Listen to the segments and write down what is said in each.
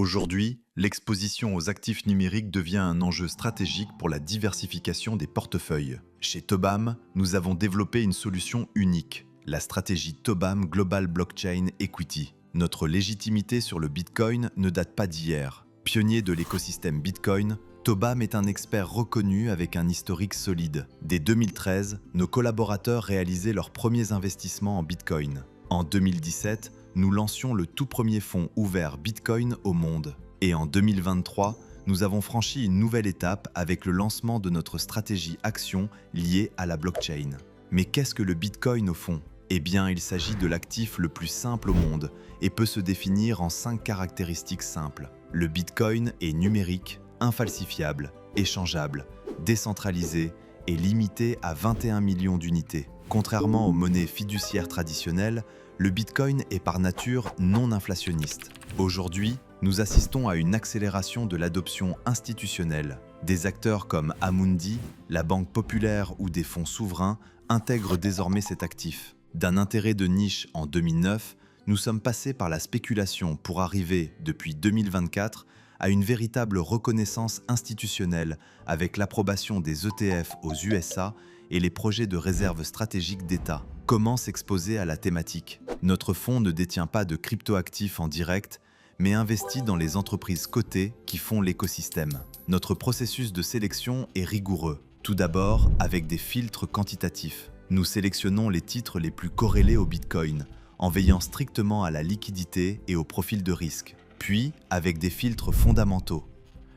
Aujourd'hui, l'exposition aux actifs numériques devient un enjeu stratégique pour la diversification des portefeuilles. Chez Tobam, nous avons développé une solution unique, la stratégie Tobam Global Blockchain Equity. Notre légitimité sur le Bitcoin ne date pas d'hier. Pionnier de l'écosystème Bitcoin, Tobam est un expert reconnu avec un historique solide. Dès 2013, nos collaborateurs réalisaient leurs premiers investissements en Bitcoin. En 2017, nous lancions le tout premier fonds ouvert Bitcoin au monde. Et en 2023, nous avons franchi une nouvelle étape avec le lancement de notre stratégie action liée à la blockchain. Mais qu'est-ce que le Bitcoin au fond ? Eh bien, il s'agit de l'actif le plus simple au monde et peut se définir en 5 caractéristiques simples. Le Bitcoin est numérique, infalsifiable, échangeable, décentralisé et limité à 21 millions d'unités. Contrairement aux monnaies fiduciaires traditionnelles, le Bitcoin est par nature non inflationniste. Aujourd'hui, nous assistons à une accélération de l'adoption institutionnelle. Des acteurs comme Amundi, la Banque Populaire ou des fonds souverains intègrent désormais cet actif. D'un intérêt de niche en 2009, nous sommes passés par la spéculation pour arriver, depuis 2024, à une véritable reconnaissance institutionnelle avec l'approbation des ETF aux USA et les projets de réserve stratégique d'État. Comment s'exposer à la thématique ? Notre fonds ne détient pas de cryptoactifs en direct, mais investit dans les entreprises cotées qui font l'écosystème. Notre processus de sélection est rigoureux. Tout d'abord, avec des filtres quantitatifs. Nous sélectionnons les titres les plus corrélés au Bitcoin, en veillant strictement à la liquidité et au profil de risque. Puis, avec des filtres fondamentaux.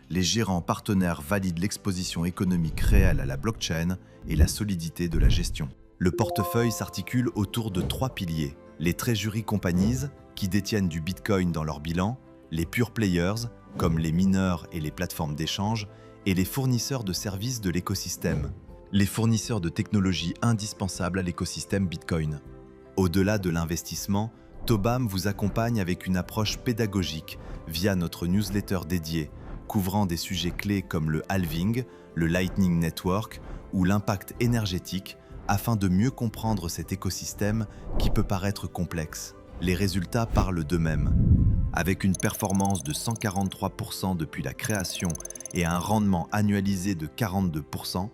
Les gérants partenaires valident l'exposition économique réelle à la blockchain et la solidité de la gestion. Le portefeuille s'articule autour de 3 piliers. Les treasury companies, qui détiennent du Bitcoin dans leur bilan, les pure players, comme les mineurs et les plateformes d'échange, et les fournisseurs de services de l'écosystème, les fournisseurs de technologies indispensables à l'écosystème Bitcoin. Au-delà de l'investissement, Tobam vous accompagne avec une approche pédagogique via notre newsletter dédiée, couvrant des sujets clés comme le halving, le Lightning Network ou l'impact énergétique, afin de mieux comprendre cet écosystème qui peut paraître complexe. Les résultats parlent d'eux-mêmes. Avec une performance de 143% depuis la création et un rendement annualisé de 42%,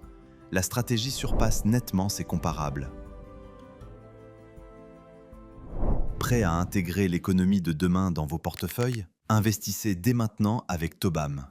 la stratégie surpasse nettement ses comparables. Prêt à intégrer l'économie de demain dans vos portefeuilles ? Investissez dès maintenant avec Tobam.